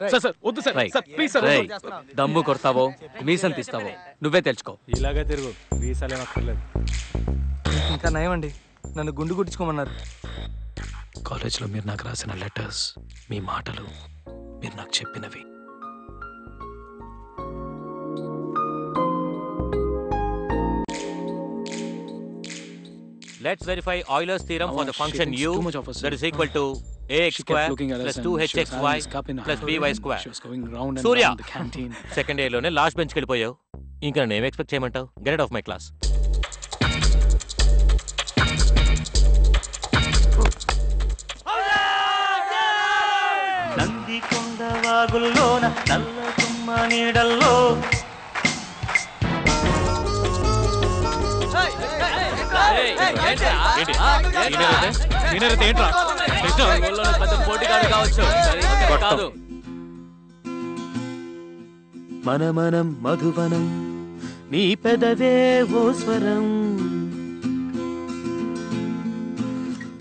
Sir వద్దు sir please sir. దమ్ము కొడతావో మీసం తీస్తావో నువ్వే తెలుసుకో. ఇలాగే తిరుగు, వీసాలేం అక్కర్లేదు. ఇంకా నయమండి, నన్ను గుండు కుట్టించుకోమన్నారు. కాలేజ్లో మీరు నాకు రాసిన లెటర్స్, మీ మాటలు, మీరు నాకు చెప్పినవి Let's verify Euler's theorem for the function u that is equal to ax square plus 2hxy plus by square. Surya, second year లోనే లాస్ట్ బెంచ్కి వెళ్ళిపోయావు. ఇంకా నన్ను ఏం ఎక్స్పెక్ట్ చేయమంటావు? Get out of my class. Nandikonda వాగుల్లోన నల్ల తుమ్మ నీడల్లో మనమనం మధువనం నీ పెదవే ఓ స్వరం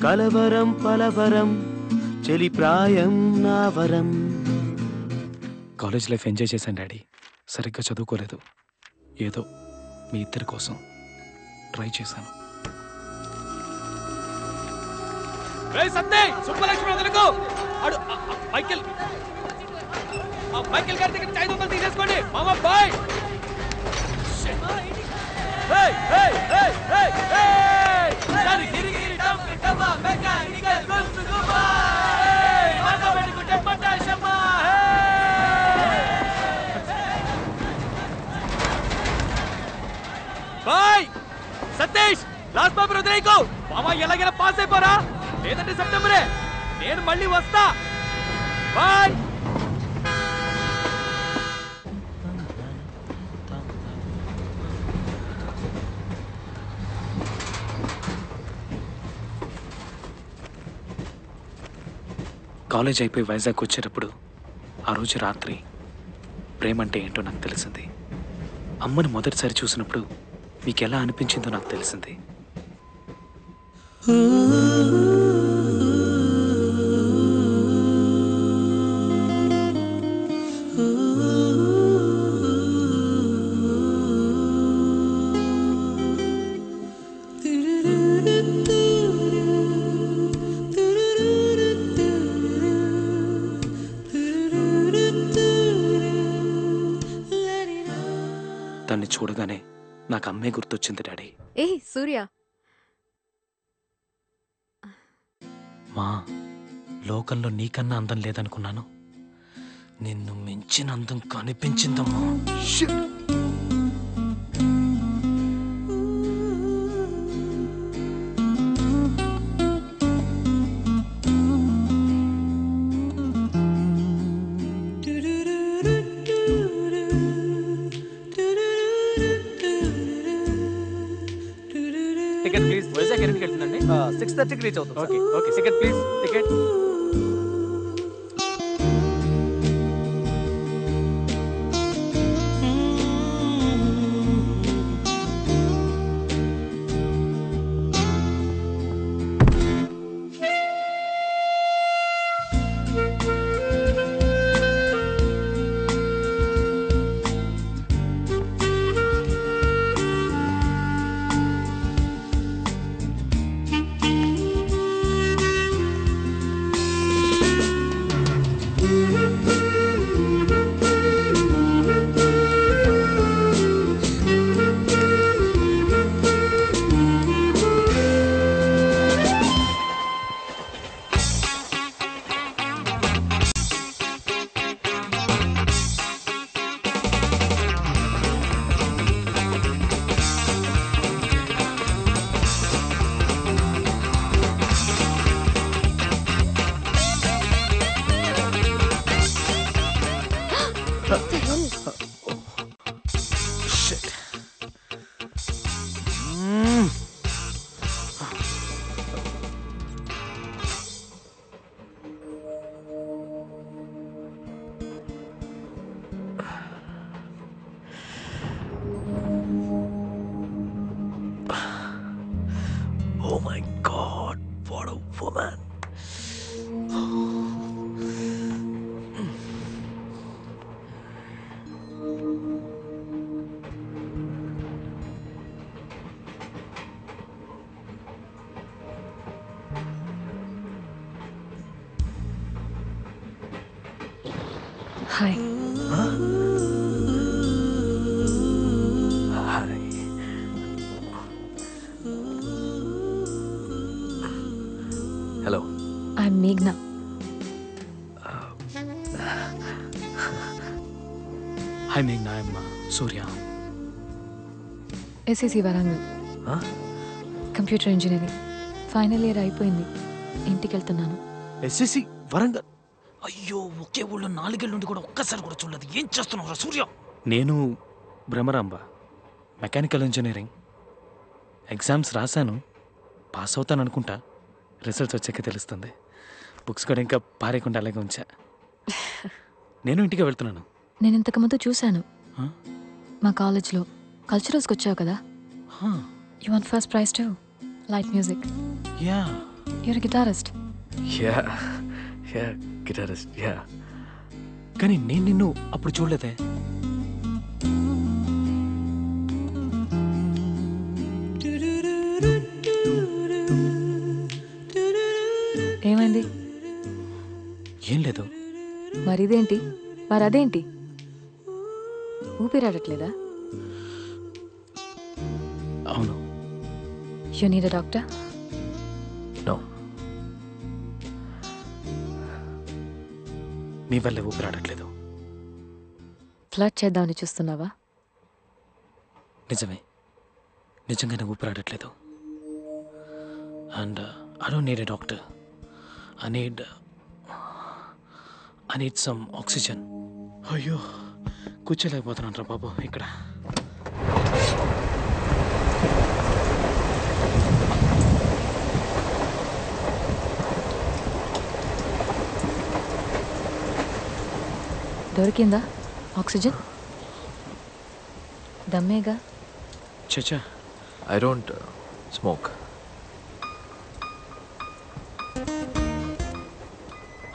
కలవరం పలవరం చెలి ప్రాయం నా వరం. కాలేజ్ లైఫ్ ఎంజాయ్ చేశాను డాడీ. సరిగ్గా చదువుకోలేదు, ఏదో మీ ఇద్దరి కోసం ట్రై చేశాను. మైకేల్ గారి దగ్గర 500 తీసేసుకోండి మామా bye. Bye Satish, last paper వదిలేయకు మామా. ఎలాగైనా పాస్ అయిపోరా, లేదంటే సెప్టెంబరే. నేను మళ్ళీ వస్తా. బాయ్. కాలేజ్ అయిపోయి వైజాగ్ వచ్చేటప్పుడు ఆ రోజు రాత్రి ప్రేమ అంటే ఏంటో నాకు తెలిసింది. అమ్మని మొదటిసారి చూసినప్పుడు మీకు ఎలా అనిపించిందో నాకు తెలిసింది. దాన్ని చూడగానే నాకు అమ్మే గుర్తొచ్చింది డాడీ. ఏ సూర్య, మా లోకంలో నీకన్నా అందం లేదనుకున్నాను, నిన్ను మించిన అందం కనిపించిందమ్మా. Ticket please. వైజాగ్ ఎన్నింటికి వెళ్తుందండి? 6:30కి రీచ్ అవుతుంది. Okay okay, ticket please. Ticket. Oh my God, what a woman. Hi. Hello, I'm మేఘ్నా. Hi మేఘ్నా, I'm Surya. SSC Warangal, computer engineering final year అయిపోయింది. ఇంటికి వెళ్తున్నాను. ఎస్ఎస్సి వరంగల్. అయ్యో, ఒకే ఊళ్ళో 4 ఏళ్ళ నుండి కూడా ఒక్కసారి కూడా చూడలేదు. ఏం చేస్తున్నావు సూర్య? నేను భ్రమరాంబ, మెకానికల్ ఇంజనీరింగ్. ఎగ్జామ్స్ రాశాను, పాస్ అవుతాను అనుకుంటా. రిజల్ట్స్ వచ్చాక తెలుస్తుంది. బుక్స్ కూడా ఇంకా పారేయకుండా అలాగే ఉంచా. నేను ఇంటికి వెళ్తున్నాను. నేను ఇంతకుముందు చూశాను మా కాలేజ్లో. కల్చరల్స్కి వచ్చావు కదా. You want first prize to light music. Yeah, you're guitarist. Yeah yeah guitarist yeah. కానీ నేను నిన్ను అప్పుడు చూడలేదే. ఏమైంది? ఏం లేదు. మరిదేంటి? మరదేంటి? ఊపిరాడట్లేదా? అవును. You need a doctor? No, నీ వల్లే ఊపిరాడట్లేదు. ఫ్లడ్ చేద్దామని చూస్తున్నావా? నిజమే, నిజంగానే ఊపిరాడట్లేదు. And I don't need a doctor. I need some oxygen. అయ్యో, కూర్చోలేకపోతున్నాను రా బాబు ఇక్కడ. దొరికిందా ఆక్సిజన్? దమ్మేగా. చచ్చా, I don't smoke.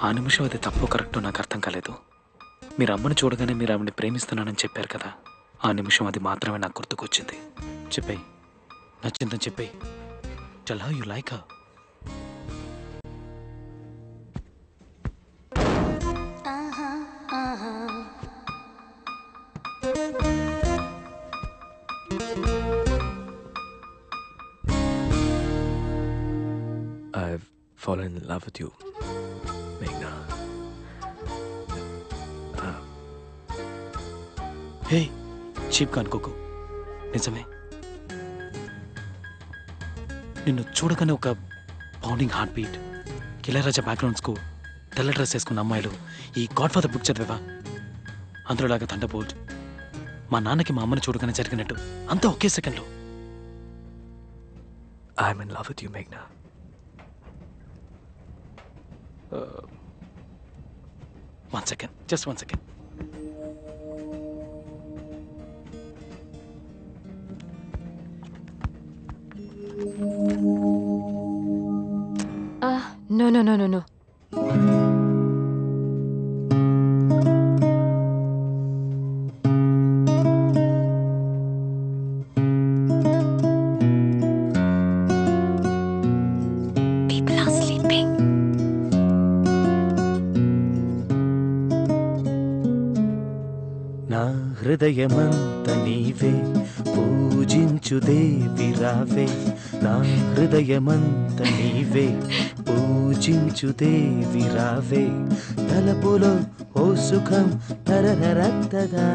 ఆ నిమిషం అది తప్పు కరెక్టో నాకు అర్థం కాలేదు. మీరు అమ్మని చూడగానే మీరు ఆమెని ప్రేమిస్తున్నానని చెప్పారు కదా. ఆ నిమిషం అది మాత్రమే నాకు గుర్తుకొచ్చింది. చెప్పేయి, నచ్చిందని చెప్పేయి. Tell her you like her. I've fallen in love with you, Meghna. హే, చీప్గా అనుకోకు, నిజమే. నిన్ను చూడగానే ఒక pounding heart beat. Ilaiyaraaja background score, తెల్ల డ్రెస్ వేసుకున్న అమ్మాయిలు. ఈ గాడ్ ఫాదర్ బుక్ చదివావా? అందులోలాగా థండర్బోల్ట్. మా నాన్నకి మా అమ్మని చూడగానే జరిగినట్టు అంతా ఒకే సెకండ్లో. I'm in love with you, Meghna. One second, just 1 second. No. People are sleeping. నా హృదయమంత నీవే, పూజించు దేవి రావే. నా హృదయమంత నీవే, పూజించు దేవి రావే. తలపులో ఓ సుఖం తరరరత్తదా,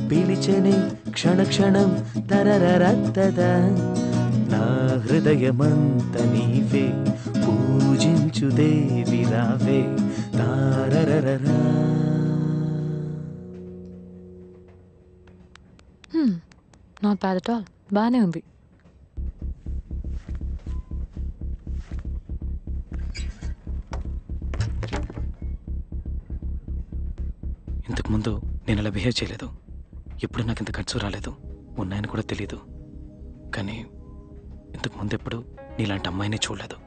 పిలిచని క్షణ క్షణం తరరరత్తదా. నా హృదయమంత నీవే, పూజించు దేవి రావే. తారరరరా. Not bad at all. బాగానే ఉంది. ఇంతకుముందు నేను అలా బిహేవ్ చేయలేదు. ఎప్పుడు నాకు ఇంత ఖర్చు రాలేదు. ఉన్నాయని కూడా తెలీదు. కానీ ఇంతకు ముందు ఎప్పుడు నీలాంటి అమ్మాయిని చూడలేదు.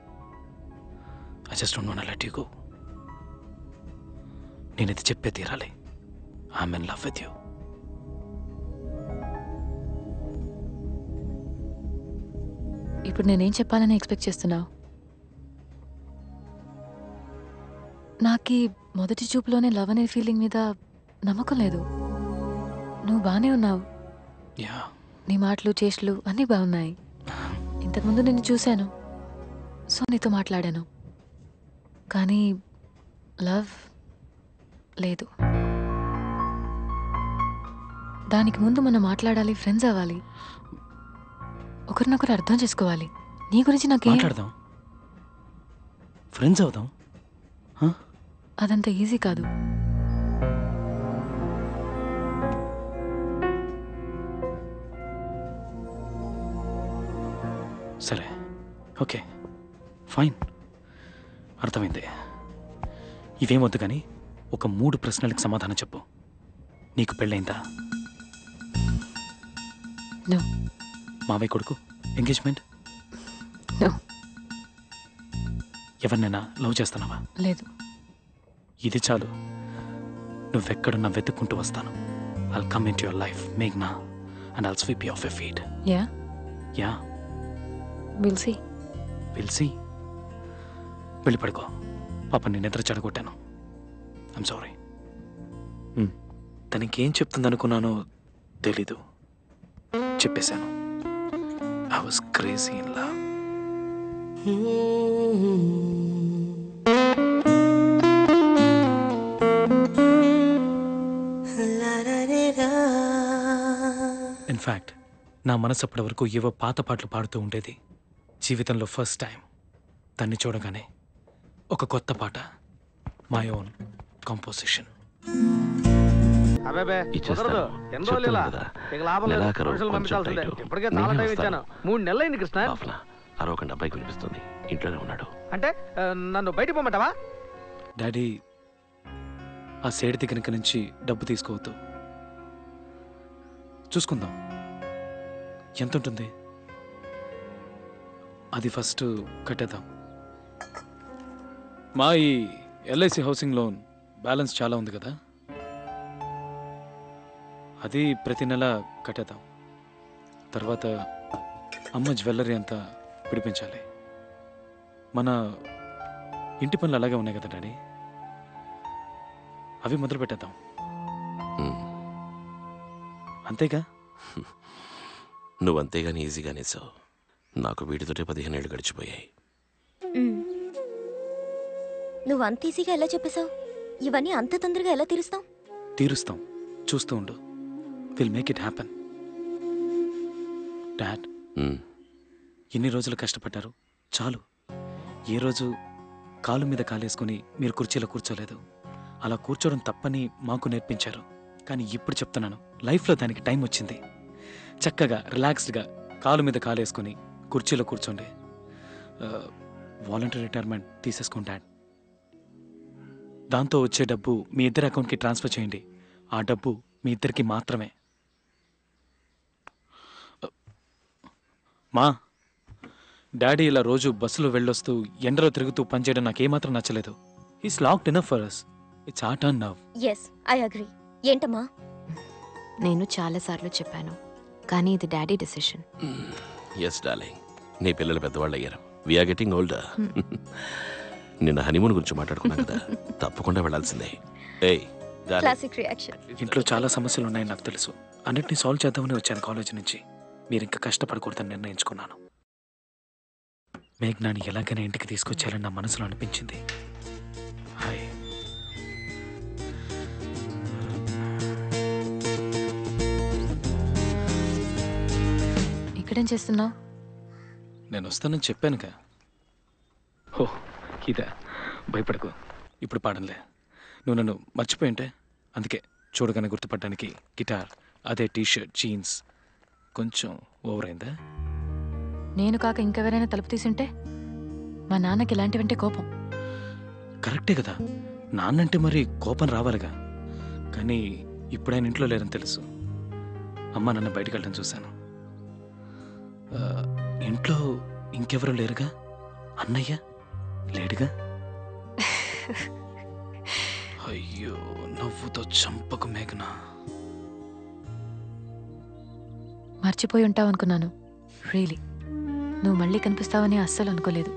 I just don't want to let you go. నేను ఇది చెప్పే తీరాలి. I'm in love with you. ఇప్పుడు నేనేం చెప్పాలని ఎక్స్పెక్ట్ చేస్తున్నావు? నాకీ మొదటి చూపులోనే లవ్ అనే ఫీలింగ్ మీద నమ్మకం లేదు. నువ్వు బాగానే ఉన్నావు. యా నీ మాటలు చేష్టలు అన్నీ బాగున్నాయి. ఇంతకుముందు నిన్ను చూశాను, సో నీతో మాట్లాడాను. కానీ లవ్ లేదు. దానికి ముందు మనం మాట్లాడాలి, ఫ్రెండ్స్ అవ్వాలి, ఒకరినొకరు అర్థం చేసుకోవాలి. నీ గురించి నాకేం మాట్లాడదాం, ఫ్రెండ్స్ అవుదాం. అదంత ఈజీ కాదు. సరే, ఓకే, ఫైన్, అర్థమైంది. ఇవేమొద్దు కానీ ఒక 3 ప్రశ్నలకు సమాధానం చెప్పు. నీకు పెళ్ళైందా? నో. మావయ్య కొడుకు ఎంగేజ్మెంట్? నో. ఎవరినైనా లవ్ చేస్తున్నావా? లేదు. ఇది చాలు. నువ్వెక్కడున్నా వెతుక్కుంటూ వస్తాను. I'll come into your life, Meghna, and I'll sweep you off your feet. Yeah? Yeah. We'll see. We'll see. వెళ్ళి పడుకో. పాప నేను నిద్ర చెడగొట్టాను. I'm sorry. తనకేం చెప్తుందనుకున్నానో తెలీదు. చెప్పేశాను. I was crazy in love. In fact నా మనసు అప్పటి వరకు ఏవో పాత పాటలు పాడుతూ ఉండేది. జీవితంలో ఫస్ట్ టైం తన్ని చూడగానే ఒక కొత్త పాట, మై ఓన్ కంపోజిషన్. కుదరదు. ఎన్ని రోజులు ఇలా? ఇక లాభం లేదు. మనుషులు పంపించాల్సిందే. ఇప్పటికే చాలా టైం ఇచ్చాను. 3 నెలలు అయింది కృష్ణ. అరవకండి, అబ్బాయికి వినిపిస్తుంది. ఇంట్లోనే ఉన్నాడు. అంటే నన్ను బయటికి పొమ్మంటావా? డాడీ, ఆ సేడి దగ్గర నుంచి డబ్బు తీసుకోవద్దు. చూసుకుందాం, ఎంత ఉంటుంది అది ఫస్ట్ కట్టేద్దాం. మా ఈ ఎల్ఐసి హౌసింగ్ లోన్ బ్యాలెన్స్ చాలా ఉంది కదా, అది ప్రతి నెల కట్టేద్దాం. తర్వాత అమ్మ జ్యువెలరీ అంతా పిడిపించాలి. మన ఇంటి పనులు అలాగే ఉన్నాయి కదా డాడీ, అవి మొదలు పెట్టేద్దాం. అంతేగా? నువ్వంతేగాని ఈజీగానే సార్. నాకు వీటితోటే 15 ఏళ్ళు గడిచిపోయాయి. నువ్వు అంత ఈజీగా ఎలా చెప్పేశావు? ఇవన్నీ అంత తొందరగా ఎలా తీరుస్తాం? తీరుస్తాం, చూస్తూ ఉండు. Will make it happen. Dad, ఎన్ని రోజులు కష్టపడ్డారు, చాలు. ఏ రోజు కాలు మీద కాలేసుకుని మీరు కుర్చీలో కూర్చోలేదు. అలా కూర్చోవడం తప్పని మాకు నేర్పించారు. కానీ ఇప్పుడు చెప్తున్నాను, లైఫ్లో దానికి టైం వచ్చింది. చక్కగా రిలాక్స్డ్గా కాలు మీద కాలేసుకుని కుర్చీలో కూర్చోండి. వాలంటరీ రిటైర్మెంట్ తీసేసుకోండి డాడ్. దాంతో వచ్చే డబ్బు మీ ఇద్దరి అకౌంట్కి ట్రాన్స్ఫర్ చేయండి. ఆ డబ్బు మీ ఇద్దరికి మాత్రమే. మా డాడీ ఇలా రోజు బస్సులో వెళ్ళొస్తూ ఎండలో తిరుగుతూ పనిచేయడం నాకేమాత్రం నచ్చలేదు. Is locked enough for us. It's our turn now. yes I agree. ఏంటమ్మా? నేను చాలాసార్లు చెప్పాను, కానీ ఇది డాడీ డెసిషన్. ఎస్ డార్లింగ్, నీ పిల్లలు పెద్దవాళ్ళు అయ్యారు. We are getting older. నిన్న హనీమూన్ గురించి మాట్లాడుకున్నాం కదా, తప్పకుండా వెళ్ళాల్సిందే. Classic reaction. ఇంట్లో చాలా సమస్యలు ఉన్నాయని నాకు తెలుసు. అన్నిటినీ సాల్వ్ చేద్దామని వచ్చాను కాలేజ్ నుంచి. మీరు ఇంకా కష్టపడకూడదని నిర్ణయించుకున్నాను. మేఘ్నాని ఎలాగైనా ఇంటికి తీసుకొచ్చేయాలని నా మనసులో అనిపించింది. హాయ్. ఇక్కడేం చేస్తున్నావు? నేను వస్తానని చెప్పానుగా. ఓ ఇదా, భయపడకు. ఇప్పుడు పాడంలే. నువ్వు నన్ను మర్చిపోయింటే అందుకే చూడగానే గుర్తుపడడానికి గిటార్, అదే టీషర్ట్, జీన్స్. కొంచెం ఓవర్ అయిందా? నేను కాక ఇంకెవరైనా తలుపు తీసుంటే? మా నాన్నకి ఇలాంటివంటే కోపం. కరెక్టే కదా, నాన్నంటే మరి కోపం రావాలిగా. కానీ ఇప్పుడు ఆయన ఇంట్లో లేరని తెలుసు. అమ్మ నన్ను బయటకు వెళ్ళడం చూశాను. ఇంట్లో ఇంకెవరు లేరుగా? అన్నయ్య లేడుగా? అయ్యో, నవ్వుతో చంపకు మేఘనా. మర్చిపోయి ఉంటావు అనుకున్నాను. రియలీ నువ్వు మళ్ళీ కనిపిస్తావని అస్సలు అనుకోలేదు.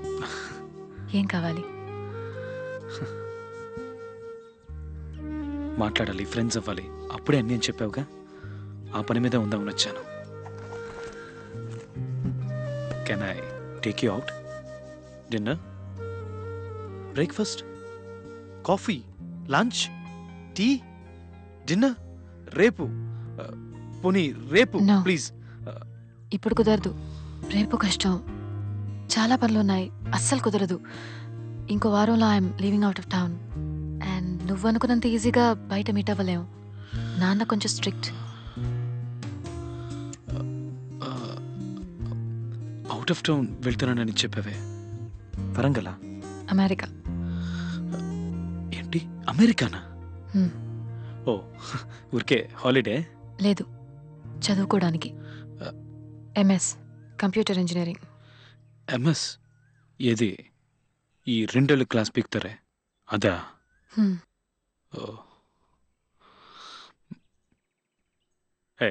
ఏం కావాలి? మాట్లాడాలి, ఫ్రెండ్స్ అవ్వాలి. అప్పుడే అన్నీ అని చెప్పావుగా, ఆ పని మీదే ఉందామని వచ్చాను. Can I take you out? Dinner, breakfast, coffee, lunch, tea, dinner, రేపు. పోనీ రేపు ప్లీజ్. ఇప్పుడు కుదరదు, రేపు కష్టం, చాలా పనులు ఉన్నాయి, అస్సలు కుదరదు. ఇంకో వారంలో I'm leaving out of town. And నువ్వు అనుకున్నంత ఈజీగా బయట మీట్ అవ్వలేము. నాన్న కొంచెం స్ట్రిక్ట్. అవుట్ ఆఫ్ టౌన్ వెళ్తున్నానని చెప్పావే, వరంగలా? అమెరికా. ఏంటి, అమెరికానా? ఓ, ఊరికే హాలిడే? లేదు, చదువుకోవడానికి. MS computer engineering. ఎంఎస్? ఏది ఈ 2 ఏళ్ళ క్లాస్ పీక్తారే అదా? ఓ, హే,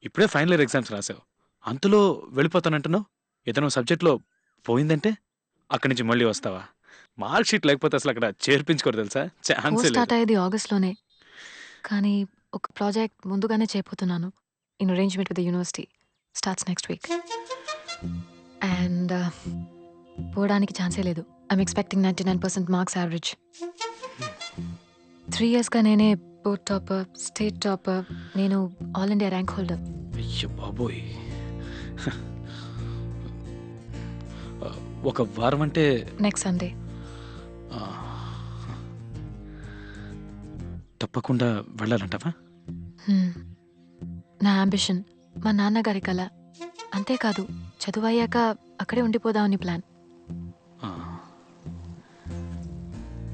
ఇప్పుడే ఫైనల్ ఇయర్ ఎగ్జామ్స్ రాసావు, అంతలో వెళ్ళిపోతానంటున్నావు. ఏదైనా సబ్జెక్ట్లో పోయిందంటే అక్కడి నుంచి మళ్ళీ వస్తావా? మార్క్ షీట్ లేకపోతే అసలు అక్కడ చేర్పించుకోరు తెలుసా, ఛాన్స్ స్టార్ట్ అయ్యేది ఆగస్ట్లోనే, కానీ ఒక ప్రాజెక్ట్ ముందుగానే చేయబోతున్నాను. In arrangement with the university starts next week. And పోవడానికి ఛాన్సే లేదు. I'm expecting 99% marks average. 3 yearsగా నేనే బోర్డ్ టాపర్, స్టేట్ టాపర్, నేను ఆల్ ఇండియా ర్యాంక్ హోల్డర్. అయ్యో బాబోయ్, ఒక వారం అంటే నెక్స్ట్ సండే. తప్పకుండా వెళ్ళాలంటావా? నా అంబిషన్, మా నాన్నగారి కళ. అంతేకాదు, చదువు అయ్యాక అక్కడే ఉండిపోదామని ప్లాన్.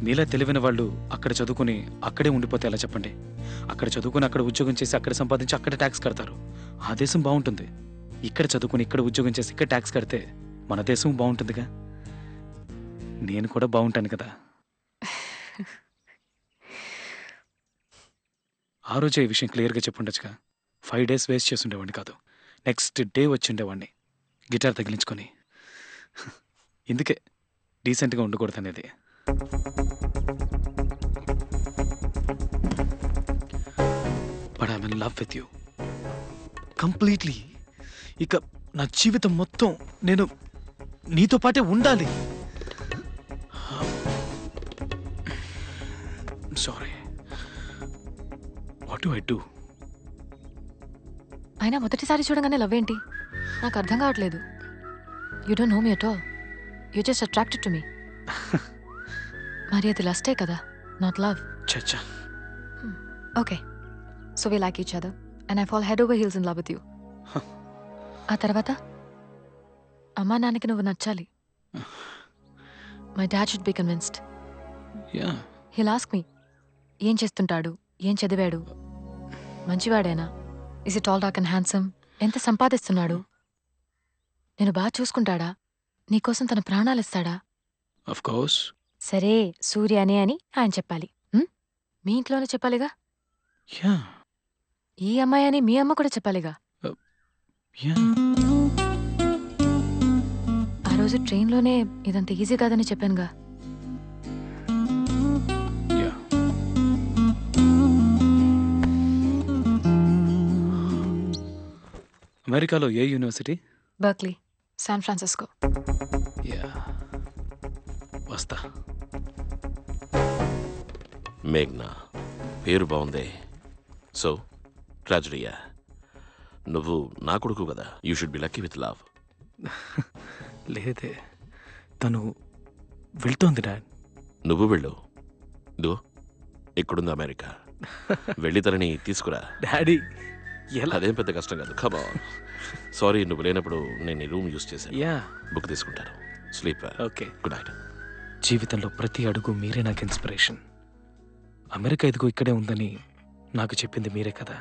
మీలా తెలివైన వాళ్ళు అక్కడ చదువుకుని అక్కడే ఉండిపోతే ఎలా చెప్పండి? అక్కడ చదువుకుని అక్కడ ఉద్యోగం చేసి అక్కడ సంపాదించి అక్కడ ట్యాక్స్ కడతారు. ఆ దేశం బాగుంటుంది. ఇక్కడ చదువుకుని ఇక్కడ ఉద్యోగం చేసి ఇక్కడ ట్యాక్స్ కడితే మన దేశం బాగుంటుందిగా. నేను కూడా బాగుంటాను కదా. ఆ రోజే ఈ విషయం క్లియర్గా చెప్పుండొచ్చుగా. 5 days వేస్ట్ చేసి ఉండేవాడిని కాదు. నెక్స్ట్ డే వచ్చి ఉండేవాడిని గిటార్ తగిలించుకొని. ఇందుకే డీసెంట్గా ఉండకూడదు అనేది. But I'm in love with you completely. ఇక నా జీవితం మొత్తం నేను నీతో పాటే ఉండాలి. Sorry, what do I do? అయినా మొదటిసారి చూడగానే లవ్ ఏంటి? నాకు అర్థం కావట్లేదు. You don't know me at all. You just attracted to me. మరి అది లస్టే కదా, నాట్ లవ్. చచ్చా. Okay, so we like each other and I fall head over heels in love with you. ఆ తర్వాత అమ్మా నాన్నకి నువ్వు నచ్చాలి. My dad should be convinced. He'll ask me, ఏం చేస్తుంటాడు, ఏం చదివాడు, మంచివాడేనా, is it all dark and handsome, ఎంత సంపాదిస్తున్నాడు, నేను బాగా చూసుకుంటాడా, నీకోసం తన ప్రాణాలు ఇస్తాడా? Of course. సరే, సూర్యనే అని ఆయన చెప్పాలి. మీ ఇంట్లోనే చెప్పాలిగా. ఈ అమ్మాయి అని మీ అమ్మ కూడా చెప్పాలిగా. ఆ రోజు ట్రైన్లోనే ఇదంత ఈజీ కాదని చెప్పానుగా. అమెరికాలో ఏ యూనివర్సిటీ? Berkeley, San Francisco. వస్తా. మేఘ్నా, పేరు బాగుంది. సో ట్రాజడీయా? నువ్వు నా కొడుకు కదా, you should be lucky with love. లేదే, తను వెళ్తోంది డాడ్. నువ్వు వెళ్ళు. ఇదిగో ఇక్కడుంది అమెరికా, వెళ్ళి తనని తీసుకురా. డాడీ, అదేం పెద్ద కష్టం కాదు. కమా. సారీ, నువ్వు లేనప్పుడు నేను ఈ రూమ్ యూస్ చేశాను. బుక్ తీసుకుంటాను. స్లీప్. Okay, good night. జీవితంలో ప్రతి అడుగు మీరే నాకు ఇన్స్పిరేషన్. అమెరికా ఇదిగో ఇక్కడే ఉందని నాకు చెప్పింది మీరే కదా.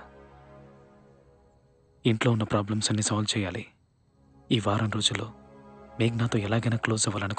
ఇంట్లో ఉన్న ప్రాబ్లమ్స్ అన్ని సాల్వ్ చేయాలి. ఈ వారం రోజుల్లో మేఘ్నాతో ఎలాగైనా క్లోజ్ అవ్వాలనుకున్నాను.